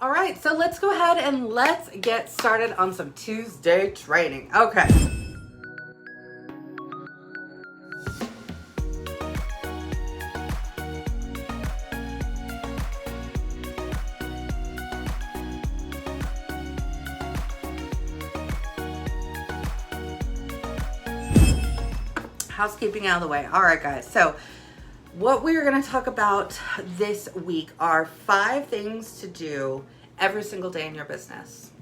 All right, so let's go ahead and let's get started on some Tuesday training. Okay. Housekeeping out of the way. All right, guys. So what we're going to talk about this week are 5 things to do every single day in your business.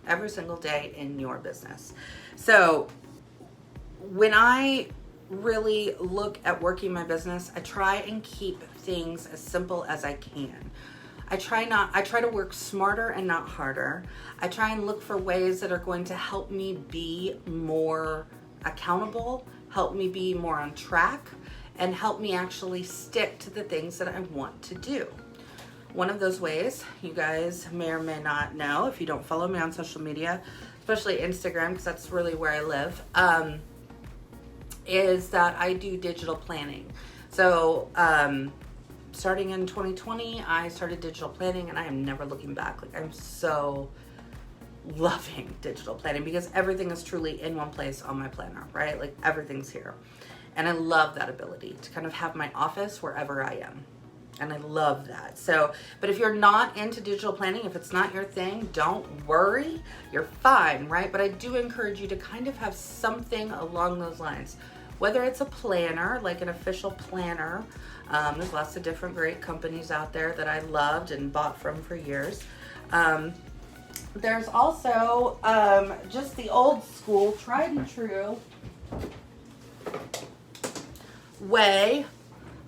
Every single day in your business. So when I really look at working my business, I try and keep things as simple as I can. I try to work smarter and not harder. I try and look for ways that are going to help me be more accountable, help me be more on track, and help me actually stick to the things that I want to do. One of those ways, you guys may or may not know if you don't follow me on social media, especially Instagram, because that's really where I live, is that I do digital planning. So starting in 2020, I started digital planning, and I am never looking back. Like, I'm so loving digital planning because everything is truly in one place on my planner, right? Like, everything's here. And I love that ability to kind of have my office wherever I am. And I love that. So, but if you're not into digital planning, if it's not your thing, don't worry. You're fine, right? But I do encourage you to kind of have something along those lines. Whether it's a planner, like an official planner. There's lots of different great companies out there that I loved and bought from for years. There's also just the old school, tried and true way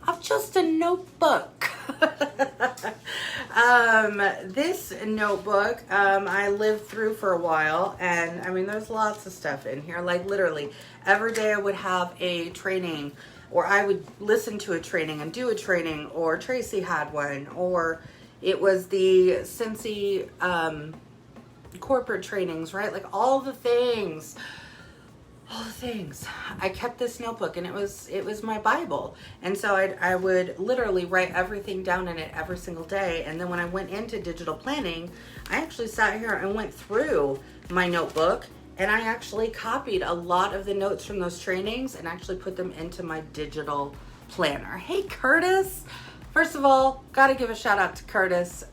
of just a notebook. This notebook I lived through for a while, and I mean, there's lots of stuff in here. Like, literally every day I would have a training, or I would listen to a training and do a training, or Tracy had one, or it was the Scentsy corporate trainings, right? Like, all the things. I kept this notebook, and it was my Bible. And so I would literally write everything down in it every single day. And then when I went into digital planning, I actually sat here and went through my notebook, and I actually copied a lot of the notes from those trainings and actually put them into my digital planner. Hey, Curtis. First of all, got to give a shout out to Curtis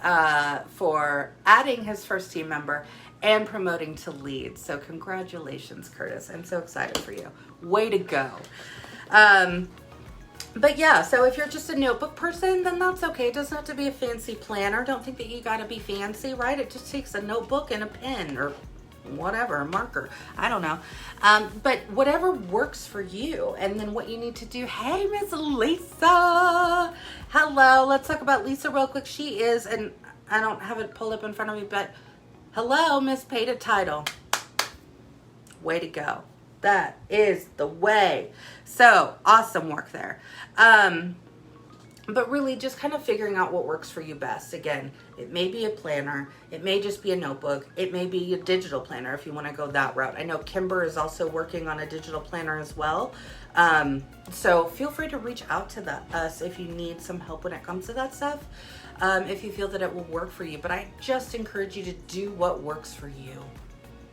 for adding his first team member and promoting to lead. So congratulations, Curtis. I'm so excited for you. Way to go. But yeah, so if you're just a notebook person, then that's okay. It doesn't have to be a fancy planner. Don't think that you got to be fancy, right? It just takes a notebook and a pen or whatever, a marker. I don't know. But whatever works for you. And then what you need to do. Hey, Miss Lisa. Hello. Let's talk about Lisa real quick. She is, and I don't have it pulled up in front of me, but hello, Miss Paid a Title. Way to go. That is the way. So awesome work there. But really just kind of figuring out what works for you best. Again, it may be a planner. It may just be a notebook. It may be a digital planner if you want to go that route. I know Kimber is also working on a digital planner as well. So feel free to reach out to us if you need some help when it comes to that stuff. If you feel that it will work for you. But I just encourage you to do what works for you.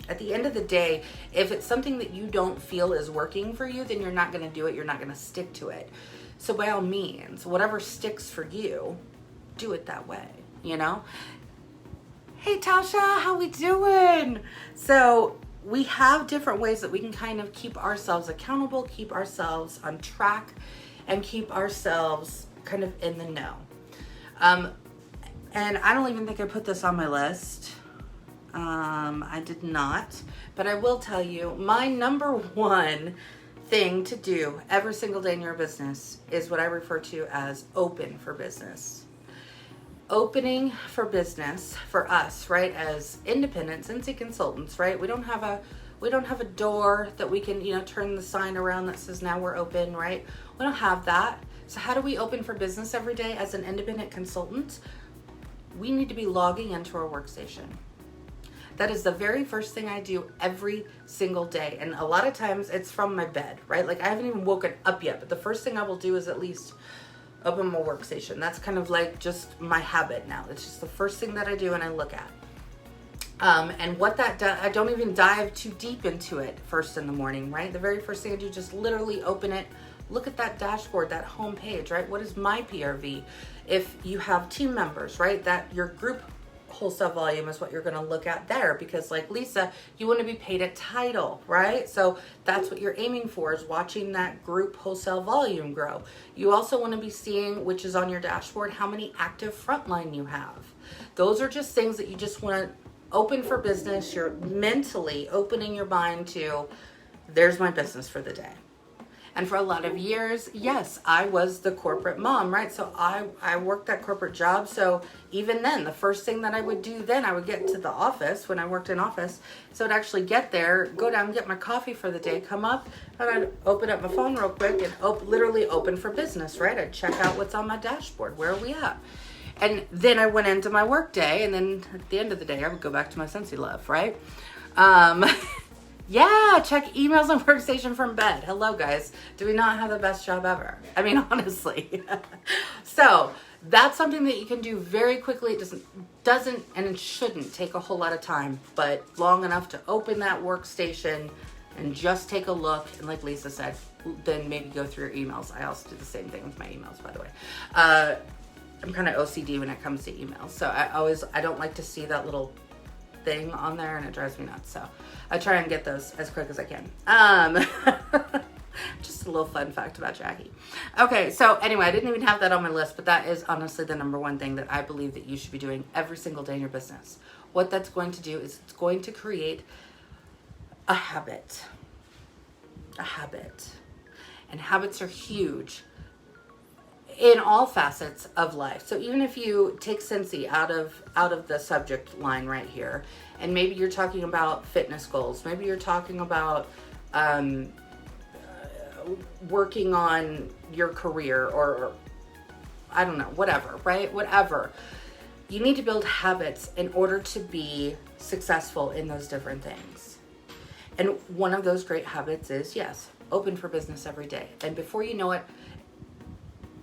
At the end of the day, if it's something that you don't feel is working for you, then you're not going to do it. You're not going to stick to it. So by all means, whatever sticks for you, do it that way, you know? Hey, Tasha, how we doing? So we have different ways that we can kind of keep ourselves accountable, keep ourselves on track, and keep ourselves kind of in the know. And I don't even think I put this on my list. I did not, but I will tell you my number one thing to do every single day in your business is what I refer to as open for business. Opening for business for us, right? As independent Scentsy consultants, right? We don't have a door that we can, turn the sign around that says now we're open, right? We don't have that. So how do we open for business every day as an independent consultant? We need to be logging into our workstation. That is the very first thing I do every single day. And a lot of times it's from my bed, right? Like, I haven't even woken up yet, but the first thing I will do is at least open my workstation. That's kind of like just my habit now. It's just the first thing that I do and I look at. And what that does, I don't even dive too deep into it first in the morning, right? The very first thing I do, just literally open it, look at that dashboard, that home page, right? What is my PRV? If you have team members, right, that your group wholesale volume is what you're going to look at there, because like Lisa, you want to be paid at title, right? So that's what you're aiming for, is watching that group wholesale volume grow. You also want to be seeing, which is on your dashboard, how many active frontline you have. Those are just things that you just want to open for business. You're mentally opening your mind to, there's my business for the day. And for a lot of years, yes, I was the corporate mom, right? So I worked that corporate job. So even then, the first thing that I would do then, I would get to the office when I worked in office. So I'd actually get there, go down, get my coffee for the day, come up, and I'd open up my phone real quick and literally open for business, right? I'd check out what's on my dashboard. Where are we at? And then I went into my work day, and then at the end of the day, I would go back to my Scentsy love, right? Yeah, check emails and workstation from bed. Hello, guys. Do we not have the best job ever? I mean, honestly. So that's something that you can do very quickly. It doesn't and it shouldn't take a whole lot of time, but long enough to open that workstation and just take a look. And like Lisa said, then maybe go through your emails. I also do the same thing with my emails, by the way. I'm kind of OCD when it comes to emails. So I don't like to see that little thing on there, and it drives me nuts. So I try and get those as quick as I can. Just a little fun fact about Jacqui. Okay, so anyway, I didn't even have that on my list, but that is honestly the number one thing that I believe that you should be doing every single day in your business. What that's going to do is it's going to create a habit. A habit. And habits are huge in all facets of life. So even if you take Scentsy out of the subject line right here, and maybe you're talking about fitness goals, maybe you're talking about working on your career, or I don't know, whatever, right? Whatever. You need to build habits in order to be successful in those different things. And one of those great habits is, yes, open for business every day. And before you know it,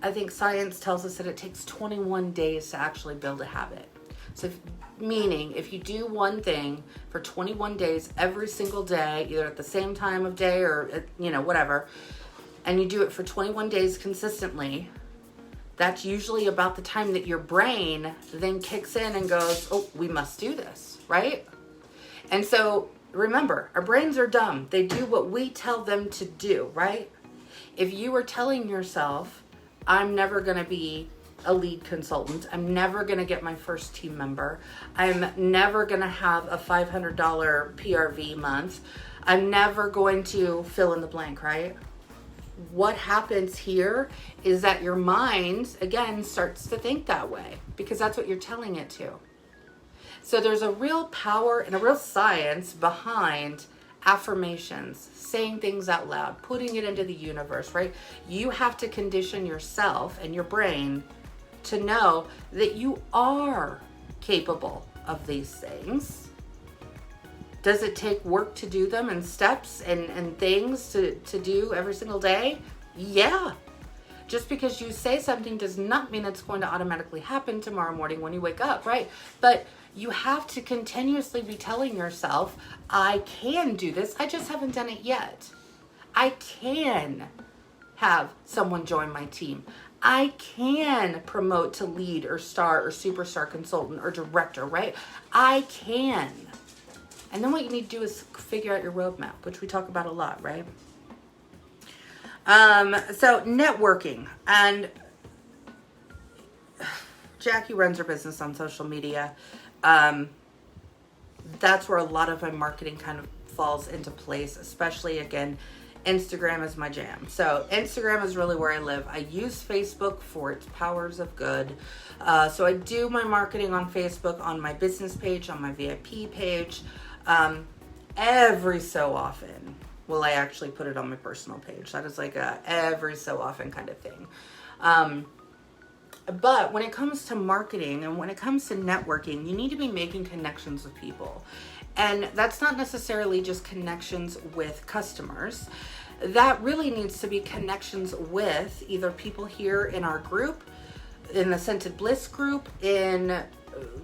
I think science tells us that it takes 21 days to actually build a habit. So meaning if you do one thing for 21 days every single day, either at the same time of day or, whatever, and you do it for 21 days consistently, that's usually about the time that your brain then kicks in and goes, oh, we must do this, right? And so remember, our brains are dumb. They do what we tell them to do, right? If you are telling yourself, I'm never going to be a lead consultant, I'm never going to get my first team member, I'm never going to have a $500 PRV month, I'm never going to fill in the blank, right? What happens here is that your mind, again, starts to think that way because that's what you're telling it to. So there's a real power and a real science behind affirmations, saying things out loud, putting it into the universe, right? You have to condition yourself and your brain to know that you are capable of these things. Does it take work to do them and steps and things to do every single day? Yeah. Just because you say something does not mean it's going to automatically happen tomorrow morning when you wake up, right? But you have to continuously be telling yourself, I can do this. I just haven't done it yet. I can have someone join my team. I can promote to lead or star or superstar consultant or director, right? I can. And then what you need to do is figure out your roadmap, which we talk about a lot, right? So networking, and Jacqui runs her business on social media. That's where a lot of my marketing kind of falls into place, especially again, Instagram is my jam. So Instagram is really where I live. I use Facebook for its powers of good. So I do my marketing on Facebook, on my business page, on my VIP page. Every so often will I actually put it on my personal page. That is like a every so often kind of thing. But when it comes to marketing and when it comes to networking, you need to be making connections with people. And that's not necessarily just connections with customers. that really needs to be connections with either people here in our group, in the Scented Bliss group, in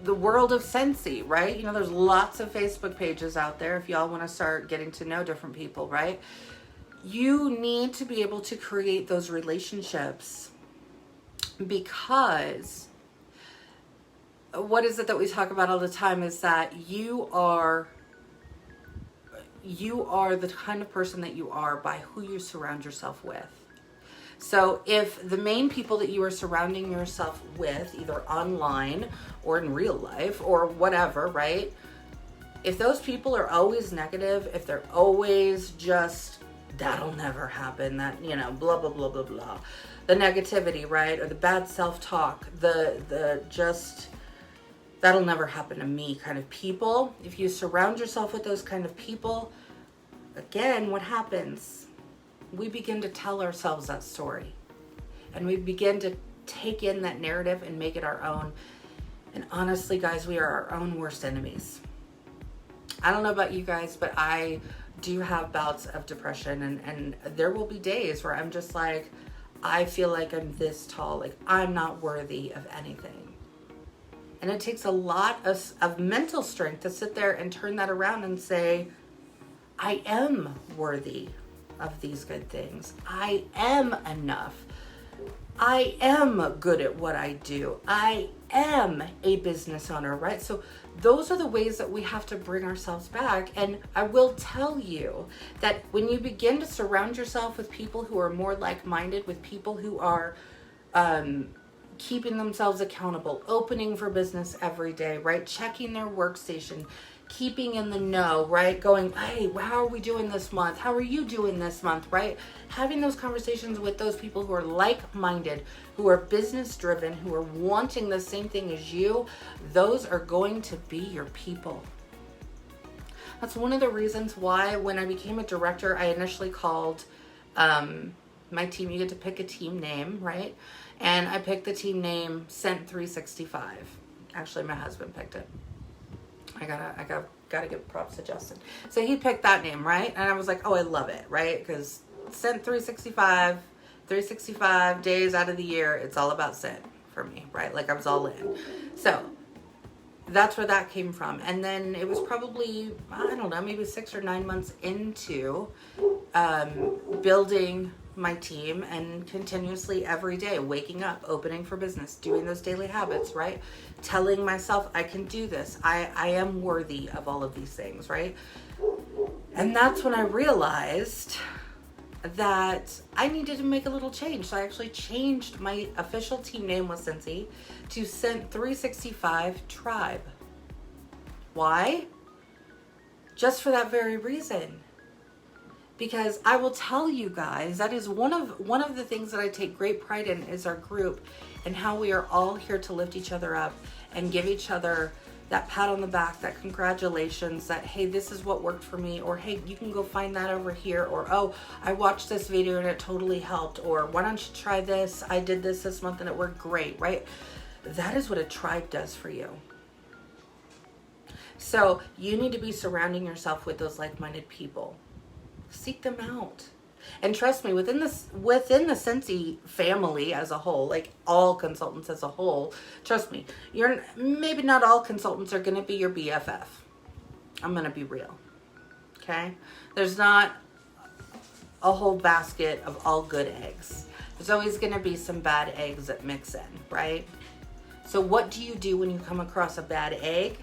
the world of Scentsy, right? You know, there's lots of Facebook pages out there if y'all want to start getting to know different people, right? You need to be able to create those relationships, because what is it that we talk about all the time is that you are the kind of person that you are by who you surround yourself with. So if the main people that you are surrounding yourself with, either online or in real life or whatever, right? If those people are always negative, if they're always just, that'll never happen, that, you know, blah, blah, blah, blah, blah. The negativity, right? Or the bad self-talk, the just, that'll never happen to me kind of people. If you surround yourself with those kind of people, again, what happens? We begin to tell ourselves that story, and we begin to take in that narrative and make it our own. And honestly, guys, we are our own worst enemies. I don't know about you guys, but I do have bouts of depression, and there will be days where I'm just like, I feel like I'm this tall, like I'm not worthy of anything. And it takes a lot of mental strength to sit there and turn that around and say, I am worthy of these good things. I am enough. I am good at what I do. I am a business owner, right? So those are the ways that we have to bring ourselves back. And I will tell you that when you begin to surround yourself with people who are more like-minded, with people who are keeping themselves accountable, opening for business every day, right? Checking their workstation, keeping in the know, right? Going, hey, how are we doing this month? How are you doing this month, right? Having those conversations with those people who are like-minded, who are business-driven, who are wanting the same thing as you, those are going to be your people. That's one of the reasons why when I became a director, I initially called my team, you get to pick a team name, right? And I picked the team name Scent 365. Actually, my husband picked it. I gotta give props to Justin. So he picked that name, right? And I was like, oh, I love it, right? Because Scent 365 days out of the year, it's all about scent for me, right? Like I was all in. So that's where that came from. And then it was probably, I don't know, maybe 6 or 9 months into building my team, and continuously every day waking up, opening for business, doing those daily habits, right? Telling myself I can do this. I am worthy of all of these things, right? And that's when I realized that I needed to make a little change. So I actually changed my official team name with Scentsy to Scent 365 Tribe. Why? Just for that very reason. Because I will tell you guys, that is one of the things that I take great pride in, is our group and how we are all here to lift each other up and give each other that pat on the back, that congratulations, that, hey, this is what worked for me, or hey, you can go find that over here, or oh, I watched this video and it totally helped, or why don't you try this? I did this month and it worked great, right? That is what a tribe does for you. So you need to be surrounding yourself with those like-minded people. Seek them out. And trust me, within the Scentsy family as a whole, like all consultants as a whole, trust me, maybe not all consultants are going to be your BFF. I'm going to be real. Okay? There's not a whole basket of all good eggs. There's always going to be some bad eggs that mix in, right? So what do you do when you come across a bad egg?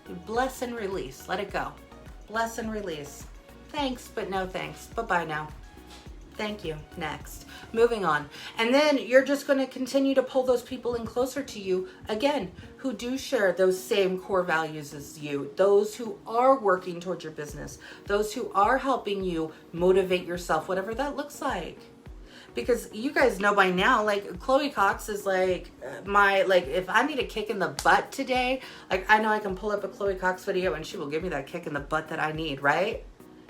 You bless and release. Let it go. Bless and release. Thanks, but no thanks. Bye-bye now. Thank you. Next. Moving on. And then you're just going to continue to pull those people in closer to you, again, who do share those same core values as you, those who are working towards your business, those who are helping you motivate yourself, whatever that looks like. Because you guys know by now, like Chloe Cox is like if I need a kick in the butt today, like I know I can pull up a Chloe Cox video and she will give me that kick in the butt that I need, right?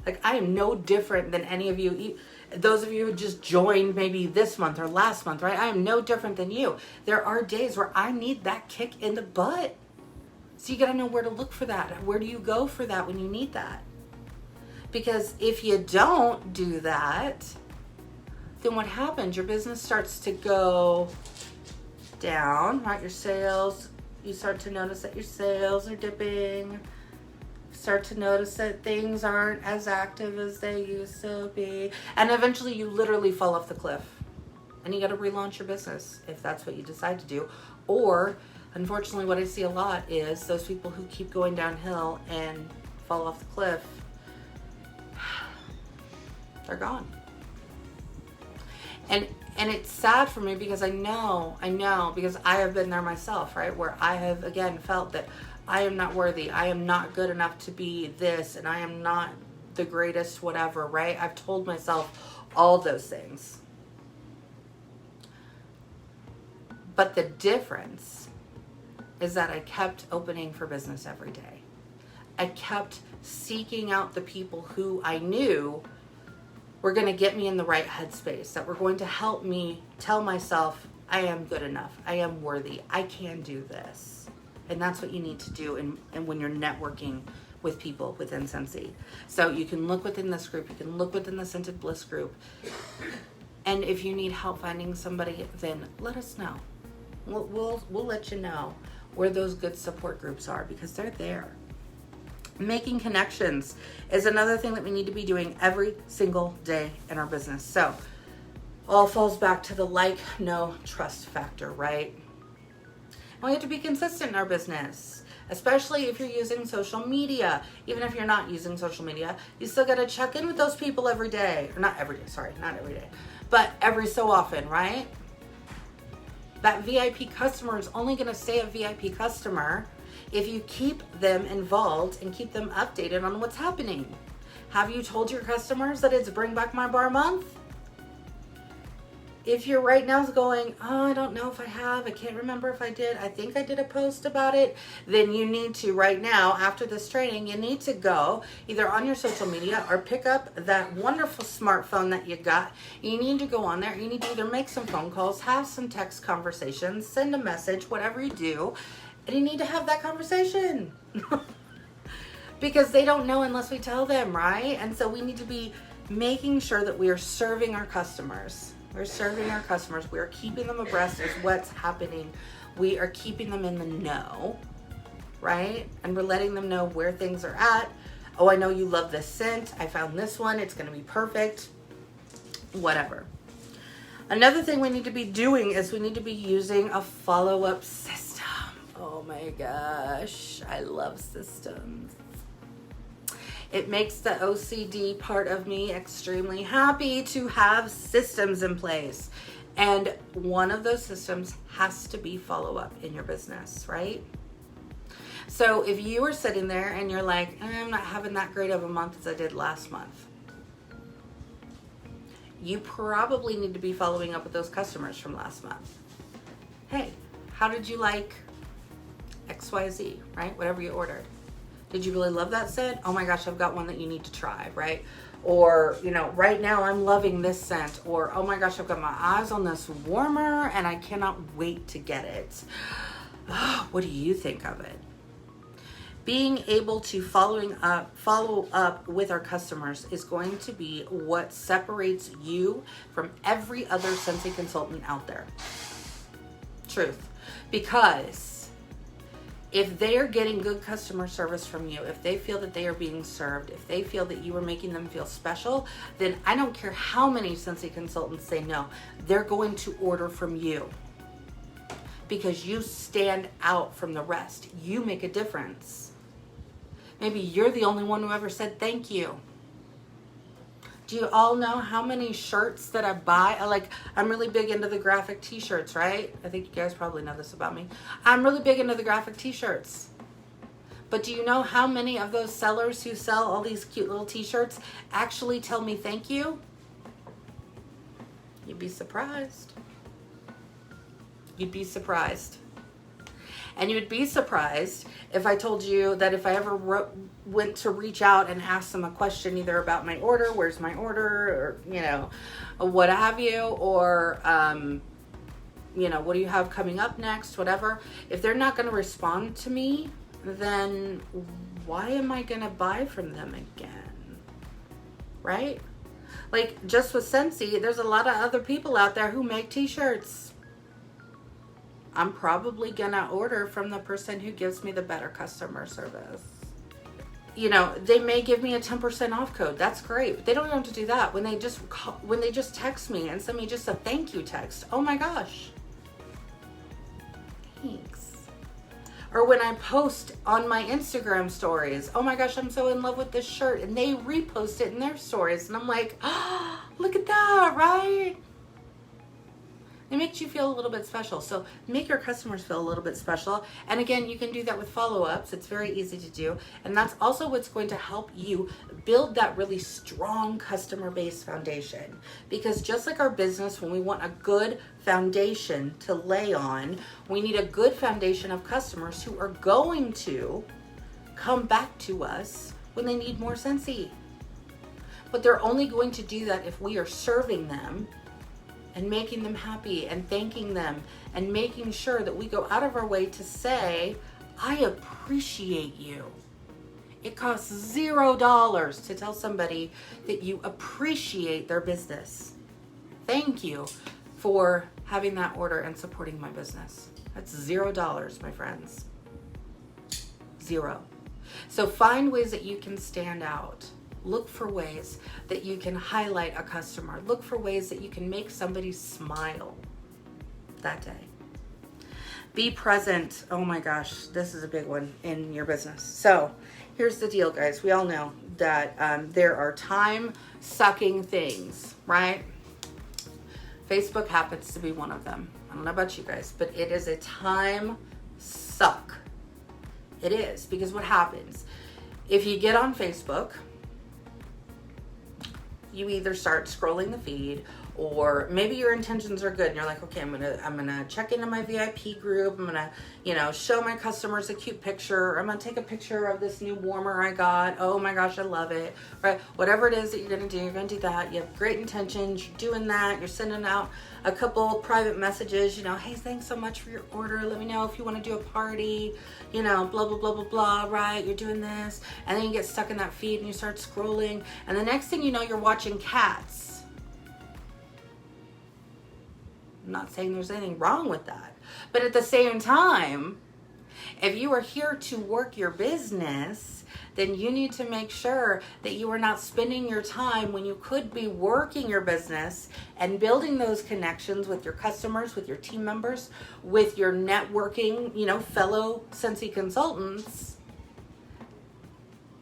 Like I am no different than any of you. Those of you who just joined maybe this month or last month, right? I am no different than you. There are days where I need that kick in the butt. So you got to know where to look for that. Where do you go for that when you need that? Because if you don't do that, then what happens? Your business starts to go down, right? Your sales, you start to notice that your sales are dipping. Start to notice that things aren't as active as they used to be. And eventually you literally fall off the cliff. And you got to relaunch your business if that's what you decide to do. Or, unfortunately, what I see a lot is those people who keep going downhill and fall off the cliff, they're gone. And it's sad for me because I know, because I have been there myself, right? Where I have, again, felt that I am not worthy. I am not good enough to be this, and I am not the greatest whatever, right? I've told myself all those things. But the difference is that I kept opening for business every day. I kept seeking out the people who I knew were going to get me in the right headspace, that were going to help me tell myself, I am good enough. I am worthy. I can do this. And that's what you need to do and when you're networking with people within Scentsy. So you can look within this group. You can look within the Scented Bliss group. And if you need help finding somebody, then let us know. We'll let you know where those good support groups are, because they're there. Making connections is another thing that we need to be doing every single day in our business. So all falls back to the like, know, trust factor, right? And we have to be consistent in our business, especially if you're using social media. Even if you're not using social media, you still got to check in with those people every day. Or not every day, not every day, but every so often, right? That VIP customer is only going to stay a VIP customer if you keep them involved and keep them updated on what's happening. Have you told your customers that it's Bring Back My Bar month? If you're right now going, oh, I don't know if I have, I can't remember if I did, I think I did a post about it, then you need to right now, after this training, you need to go either on your social media or pick up that wonderful smartphone that you got. You need to go on there. You need to either make some phone calls, have some text conversations, send a message, whatever you do, and you need to have that conversation. Because they don't know unless we tell them, right? And so we need to be making sure that we are serving our customers. We're serving our customers. We are keeping them abreast of what's happening. We are keeping them in the know, right? And we're letting them know where things are at. Oh, I know you love this scent. I found this one. It's going to be perfect. Whatever. Another thing we need to be doing is we need to be using a follow-up system. Oh my gosh. I love systems. It makes the OCD part of me extremely happy to have systems in place. And one of those systems has to be follow-up in your business, right? So if you are sitting there and you're like, I'm not having that great of a month as I did last month, you probably need to be following up with those customers from last month. Hey, how did you like XYZ, right? Whatever you ordered. Did you really love that scent? Oh my gosh, I've got one that you need to try, right? Or, you know, right now I'm loving this scent. Or, oh my gosh, I've got my eyes on this warmer and I cannot wait to get it. What do you think of it? Being able to follow up with our customers is going to be what separates you from every other Scentsy consultant out there. Truth. Because if they are getting good customer service from you, if they feel that they are being served, if they feel that you are making them feel special, then I don't care how many Scentsy consultants say no, they're going to order from you because you stand out from the rest. You make a difference. Maybe you're the only one who ever said thank you. Do you all know how many shirts that I buy? I'm really big into the graphic t-shirts, right? I think you guys probably know this about me. I'm really big into the graphic t-shirts. But do you know how many of those sellers who sell all these cute little t-shirts actually tell me thank you? You'd be surprised. You'd be surprised. And you would be surprised if I told you that if I ever went to reach out and ask them a question either about my order, where's my order, or, you know, what have you, or, you know, what do you have coming up next, whatever. If they're not going to respond to me, then why am I going to buy from them again? right? Like just with Scentsy, there's a lot of other people out there who make t-shirts. I'm probably gonna order from the person who gives me the better customer service. You know, they may give me a 10% off code. That's great. But they don't have to do that when they just text me and send me just a thank you text. Oh my gosh. Thanks. Or when I post on my Instagram stories, oh my gosh, I'm so in love with this shirt, and they repost it in their stories, and I'm like, oh, look at that, right? It makes you feel a little bit special. So make your customers feel a little bit special. And again, you can do that with follow-ups. It's very easy to do. And that's also what's going to help you build that really strong customer base foundation. Because just like our business, when we want a good foundation to lay on, we need a good foundation of customers who are going to come back to us when they need more Scentsy. But they're only going to do that if we are serving them and making them happy and thanking them and making sure that we go out of our way to say, I appreciate you. It costs $0 to tell somebody that you appreciate their business. Thank you for having that order and supporting my business. That's $0, my friends. 0. So find ways that you can stand out. Look for ways that you can highlight a customer. Look for ways that you can make somebody smile that day. Be present. Oh my gosh, this is a big one in your business. So here's the deal, guys. We all know that there are time-sucking things, right? Facebook happens to be one of them. I don't know about you guys, but it is a time suck. It is, because what happens? If you get on Facebook, you either start scrolling the feed, or maybe your intentions are good and you're like, okay, I'm gonna check into my VIP group. I'm gonna, show my customers a cute picture. I'm gonna take a picture of this new warmer I got. Oh my gosh, I love it. Right? Whatever it is that you're gonna do, you're gonna do that. You have great intentions. You're doing that. You're sending out a couple private messages. Hey, thanks so much for your order. Let me know if you want to do a party. Blah blah blah blah blah. Right? You're doing this, and then you get stuck in that feed and you start scrolling, and the next thing you know, you're watching cats. I'm not saying there's anything wrong with that. But at the same time, if you are here to work your business, then you need to make sure that you are not spending your time when you could be working your business and building those connections with your customers, with your team members, with your networking, fellow Scentsy consultants,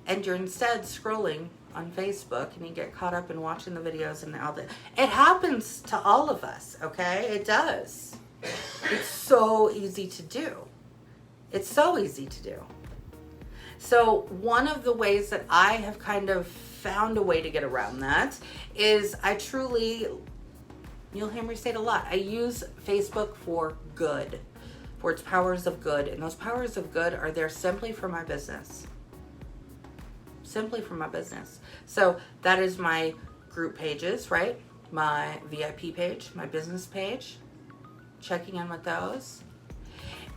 and you're instead scrolling on Facebook and you get caught up in watching the videos and all that. It happens to all of us, okay? It does. It's so easy to do. It's so easy to do. So one of the ways that I have kind of found a way to get around that is you'll hear me say it a lot, I use Facebook for good, for its powers of good. And those powers of good are there simply for my business. Simply for my business. So that is my group pages, right? My VIP page, my business page, checking in with those.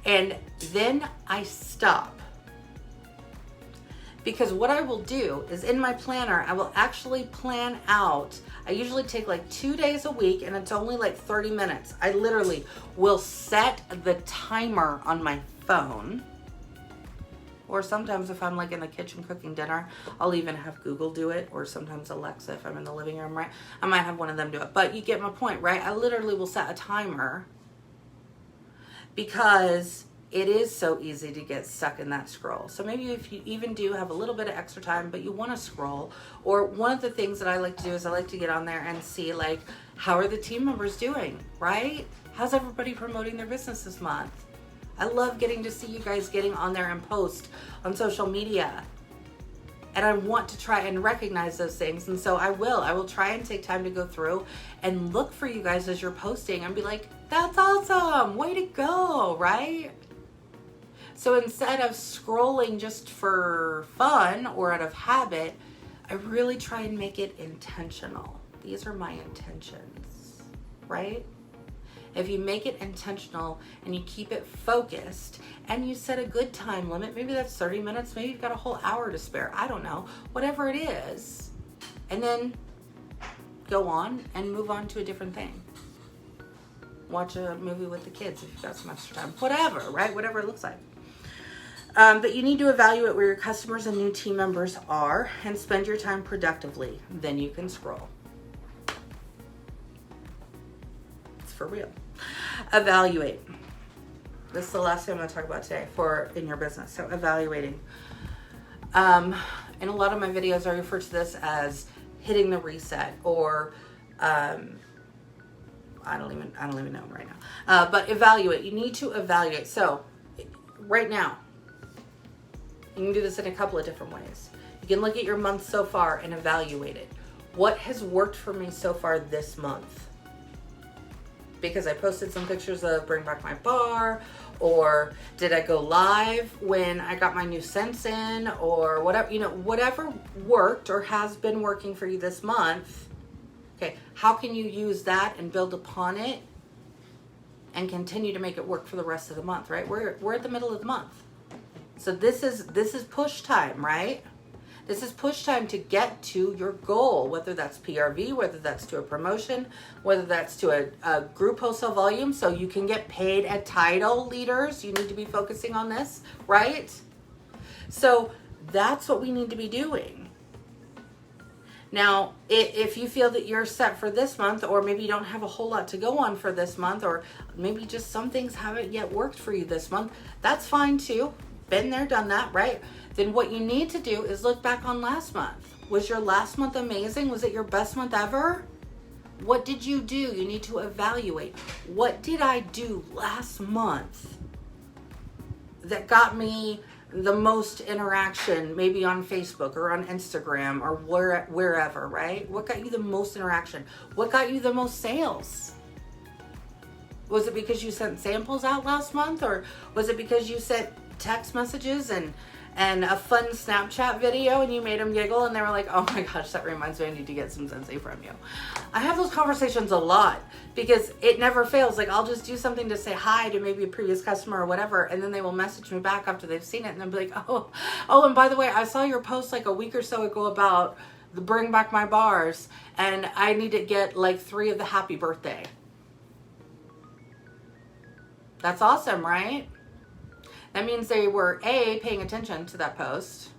And then I stop. Because what I will do is in my planner, I will actually plan out. I usually take like 2 days a week and it's only like 30 minutes. I literally will set the timer on my phone. Or sometimes if I'm like in the kitchen cooking dinner, I'll even have Google do it. Or sometimes Alexa if I'm in the living room, right? I might have one of them do it. But you get my point, right? I literally will set a timer because it is so easy to get stuck in that scroll. So maybe if you even do have a little bit of extra time, but you want to scroll, or one of the things that I like to do is I like to get on there and see like, how are the team members doing, right? How's everybody promoting their business this month? I love getting to see you guys getting on there and post on social media. And I want to try and recognize those things. And so I will try and take time to go through and look for you guys as you're posting and be like, that's awesome, way to go, right? So instead of scrolling just for fun or out of habit, I really try and make it intentional. These are my intentions, right? If you make it intentional and you keep it focused and you set a good time limit, maybe that's 30 minutes, maybe you've got a whole hour to spare. I don't know. Whatever it is, and then go on and move on to a different thing. Watch a movie with the kids if you've got some extra time. Whatever, right? Whatever it looks like. But you need to evaluate where your customers and new team members are and spend your time productively. Then you can scroll. It's for real. Evaluate. This is the last thing I'm going to talk about today in your business. So evaluating. In a lot of my videos, I refer to this as hitting the reset, or I don't even know right now. But evaluate. You need to evaluate. So right now, you can do this in a couple of different ways. You can look at your month so far and evaluate it. What has worked for me so far this month? Because I posted some pictures of Bring Back My Bar, or did I go live when I got my new scents in, or whatever, whatever worked or has been working for you this month. Okay, how can you use that and build upon it and continue to make it work for the rest of the month, right? We're at the middle of the month. So this is push time, right? This is push time to get to your goal, whether that's PRV, whether that's to a promotion, whether that's to a group wholesale volume, so you can get paid at title leaders. You need to be focusing on this, right? So that's what we need to be doing. Now, if you feel that you're set for this month, or maybe you don't have a whole lot to go on for this month, or maybe just some things haven't yet worked for you this month, that's fine too. Been there, done that, right? Then what you need to do is look back on last month. Was your last month amazing? Was it your best month ever? What did you do? You need to evaluate. What did I do last month that got me the most interaction, maybe on Facebook or on Instagram or wherever, right? What got you the most interaction? What got you the most sales? Was it because you sent samples out last month, or was it because you sent text messages and a fun Snapchat video and you made them giggle and they were like, oh my gosh, that reminds me I need to get some Scentsy from you? I have those conversations a lot because it never fails. Like, I'll just do something to say hi to maybe a previous customer or whatever, and then they will message me back after they've seen it and they'll be like, oh, and by the way, I saw your post like a week or so ago about the Bring Back My Bars, and I need to get like 3 of the happy birthday. That's awesome, right? That means they were paying attention to that post,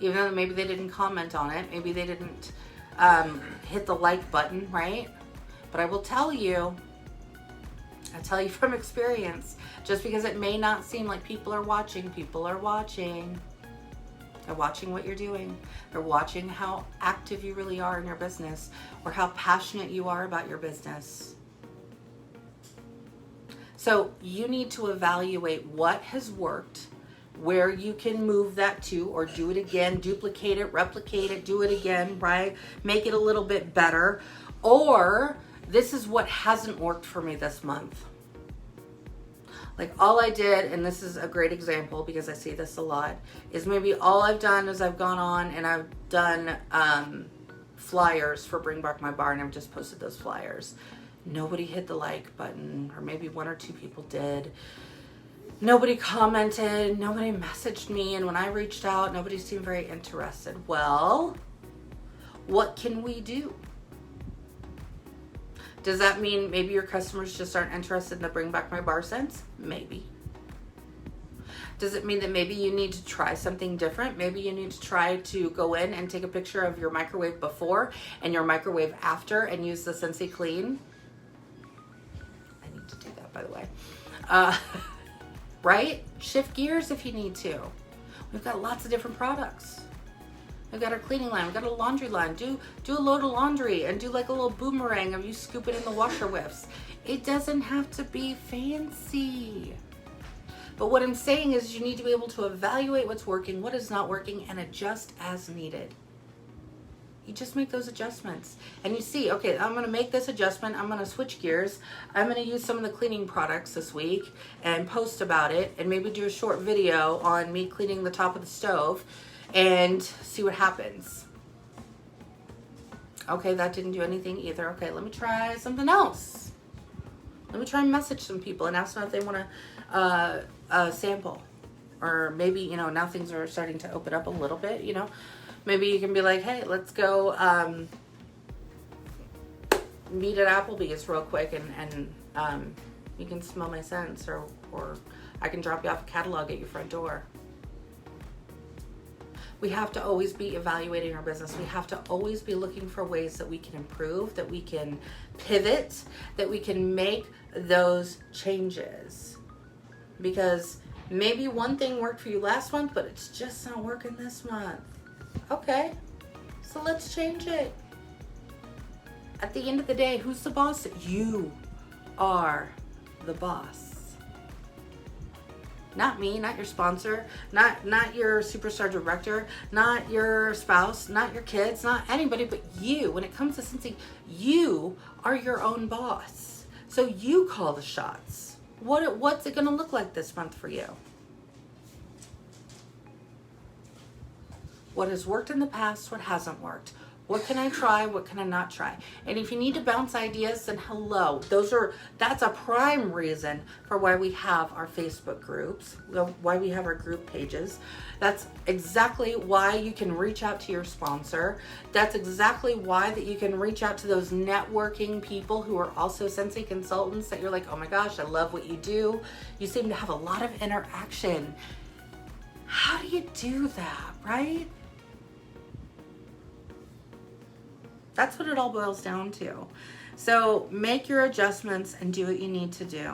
even though maybe they didn't comment on it. Maybe they didn't hit the like button, right? But I will tell you, from experience, just because it may not seem like people are watching. They're watching what you're doing. They're watching how active you really are in your business, or how passionate you are about your business. So you need to evaluate what has worked, where you can move that to, or do it again, duplicate it, replicate it, do it again, right? Make it a little bit better. Or this is what hasn't worked for me this month. Like, all I did, and this is a great example because I see this a lot, is maybe all I've done is I've gone on and I've done flyers for Bring Back My Bar, and I've just posted those flyers. Nobody hit the like button, or maybe 1 or 2 people did. Nobody commented, nobody messaged me, and when I reached out, nobody seemed very interested. Well, what can we do? Does that mean maybe your customers just aren't interested in the Bring Back My Bar scents? Maybe. Does it mean that maybe you need to try something different? Maybe you need to try to go in and take a picture of your microwave before and your microwave after and use the Scentsy Clean? To do that, by the way. Right? Shift gears if you need to. We've got lots of different products. We've got our cleaning line. We've got a laundry line. Do a load of laundry and do like a little boomerang of you scoop it in the washer whiffs. It doesn't have to be fancy. But what I'm saying is you need to be able to evaluate what's working, what is not working, and adjust as needed. You just make those adjustments and you see, okay, I'm going to make this adjustment. I'm going to switch gears. I'm going to use some of the cleaning products this week and post about it, and maybe do a short video on me cleaning the top of the stove and see what happens. Okay, that didn't do anything either. Okay, let me try something else. Let me try and message some people and ask them if they want to sample. Or maybe, now things are starting to open up a little bit, Maybe you can be like, hey, let's go meet at Applebee's real quick, and you can smell my scents, or I can drop you off a catalog at your front door. We have to always be evaluating our business. We have to always be looking for ways that we can improve, that we can pivot, that we can make those changes. Because maybe one thing worked for you last month, but it's just not working this month. Okay, so let's change it. At the end of the day, who's the boss? You are the boss. Not me, not your sponsor, not your superstar director, not your spouse, not your kids, not anybody but you. When it comes to Scentsy, you are your own boss. So you call the shots. What's it gonna look like this month for you? What has worked in the past, what hasn't worked? What can I try? What can I not try? And if you need to bounce ideas, then hello. That's a prime reason for why we have our Facebook groups, why we have our group pages. That's exactly why you can reach out to your sponsor. That's exactly why that you can reach out to those networking people who are also Scentsy consultants that you're like, oh my gosh, I love what you do. You seem to have a lot of interaction. How do you do that, right? That's what it all boils down to. So make your adjustments and do what you need to do.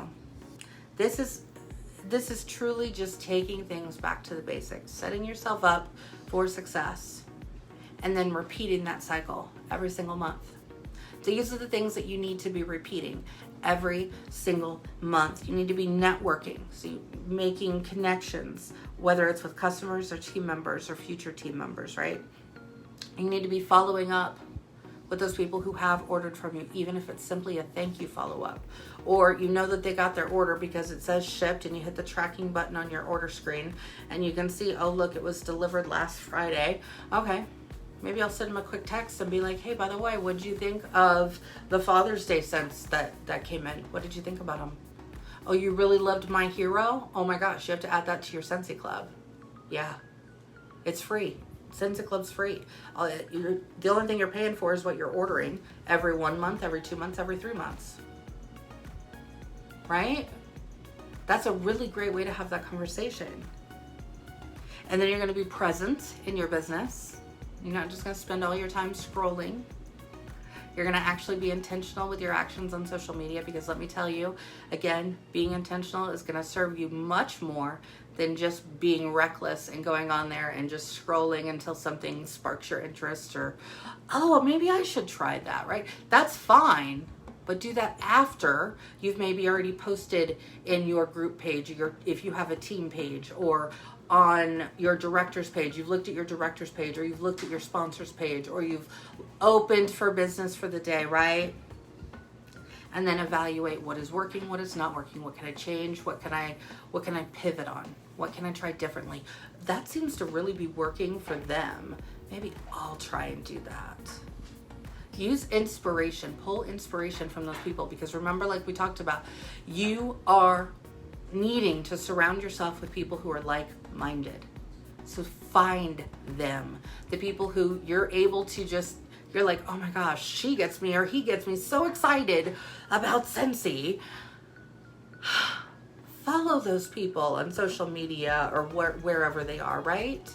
This is truly just taking things back to the basics, setting yourself up for success, and then repeating that cycle every single month. These are the things that you need to be repeating every single month. You need to be networking, so making connections, whether it's with customers or team members or future team members, right? You need to be following up with those people who have ordered from you, even if it's simply a thank you follow-up. Or you know that they got their order because it says shipped and you hit the tracking button on your order screen and you can see, oh look, it was delivered last Friday. Okay, maybe I'll send them a quick text and be like, hey, by the way, what did you think of the Father's Day scents that came in? What did you think about them? Oh, you really loved My Hero? Oh my gosh, you have to add that to your Scentsy Club. Yeah, it's free. Scentsy Club's free. The only thing you're paying for is what you're ordering every 1 month, every 2 months, every 3 months. Right? That's a really great way to have that conversation. And then you're going to be present in your business. You're not just going to spend all your time scrolling. You're going to actually be intentional with your actions on social media, because let me tell you, again, being intentional is going to serve you much more than just being reckless and going on there and just scrolling until something sparks your interest, or, oh, maybe I should try that, right? That's fine, but do that after you've maybe already posted in your group page, if you have a team page, or on your director's page. You've looked at your director's page, or you've looked at your sponsor's page, or you've opened for business for the day, right? And then evaluate what is working, what is not working, what can I change, what can I pivot on, what can I try differently. That seems to really be working for them. Maybe I'll try and do that. Use inspiration, pull inspiration from those people, because remember, like we talked about, you are needing to surround yourself with people who are like-minded. So find them, the people who you're able to just, you're like, oh my gosh, she gets me or he gets me so excited about Scentsy. Follow those people on social media or wherever they are, right?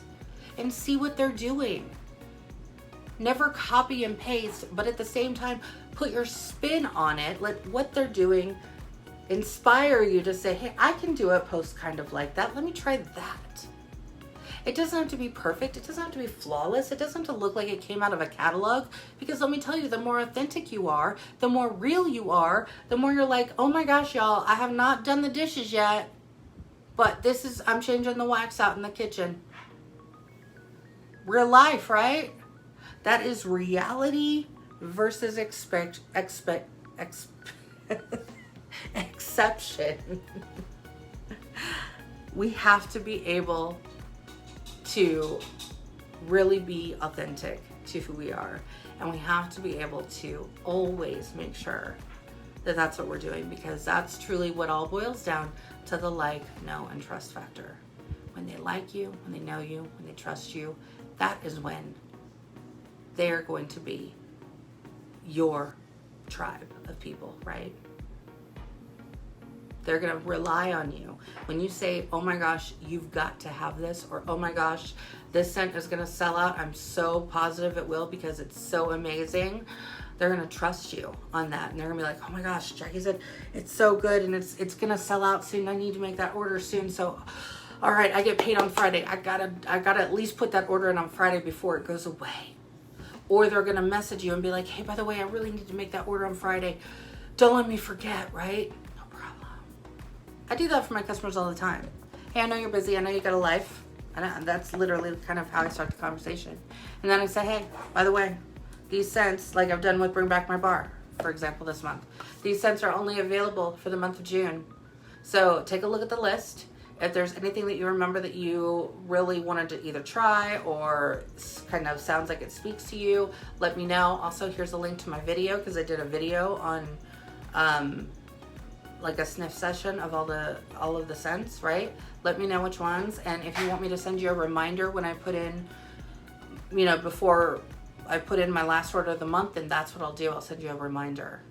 And see what they're doing. Never copy and paste, but at the same time, put your spin on it. Let what they're doing inspire you to say, hey, I can do a post kind of like that. Let me try that. It doesn't have to be perfect. It doesn't have to be flawless. It doesn't have to look like it came out of a catalog, because let me tell you, the more authentic you are, the more real you are, the more you're like, oh my gosh, y'all, I have not done the dishes yet, but I'm changing the wax out in the kitchen. Real life, right? That is reality versus exception. We have to be able to really be authentic to who we are, and we have to be able to always make sure that that's what we're doing, because that's truly what all boils down to, the like, know, and trust factor. When they like you, when they know you, when they trust you, that is when they are going to be your tribe of people, right? They're going to rely on you. When you say, oh my gosh, you've got to have this, or oh my gosh, this scent is going to sell out, I'm so positive it will because it's so amazing, they're going to trust you on that. And they're going to be like, oh my gosh, Jacqui said it's so good and it's going to sell out soon. I need to make that order soon. So, all right, I get paid on Friday. I gotta at least put that order in on Friday before it goes away. Or they're going to message you and be like, hey, by the way, I really need to make that order on Friday. Don't let me forget, right? No problem. I do that for my customers all the time. Hey, I know you're busy. I know you got a life. And that's literally kind of how I start the conversation. And then I say, hey, by the way, these scents, like I've done with Bring Back My Bar, for example, this month. These scents are only available for the month of June. So take a look at the list. If there's anything that you remember that you really wanted to either try or kind of sounds like it speaks to you, let me know. Also, here's a link to my video because I did a video on like a sniff session of all of the scents, right? Let me know which ones. And if you want me to send you a reminder when I put in, you know, before I put in my last order of the month, then that's what I'll do. I'll send you a reminder.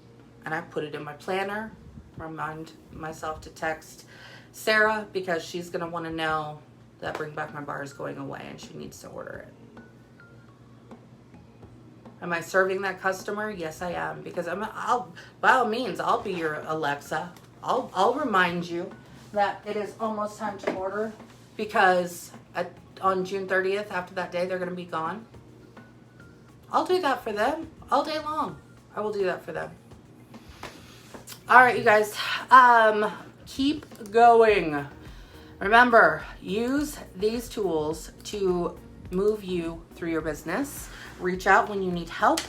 And I put it in my planner, remind myself to text Sarah because she's going to want to know that Bring Back My Bar is going away and she needs to order it. Am I serving that customer? Yes, I am, because I'll by all means, I'll be your Alexa. I'll remind you that it is almost time to order because on June 30th, after that day, they're going to be gone. I'll do that for them all day long. I will do that for them. All right, you guys, keep going. Remember, use these tools to move you through your business. Reach out when you need help.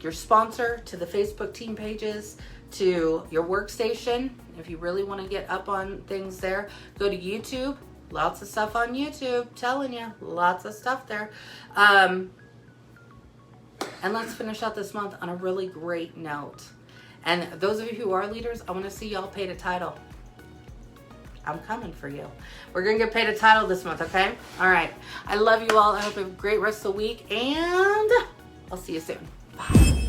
Your sponsor, to the Facebook team pages, to your workstation. If you really want to get up on things there, go to YouTube. Lots of stuff on YouTube. Telling you, lots of stuff there. And let's finish out this month on a really great note. And those of you who are leaders, I want to see y'all paid a title. I'm coming for you. We're going to get paid a title this month, okay? All right. I love you all. I hope you have a great rest of the week, and I'll see you soon. Bye.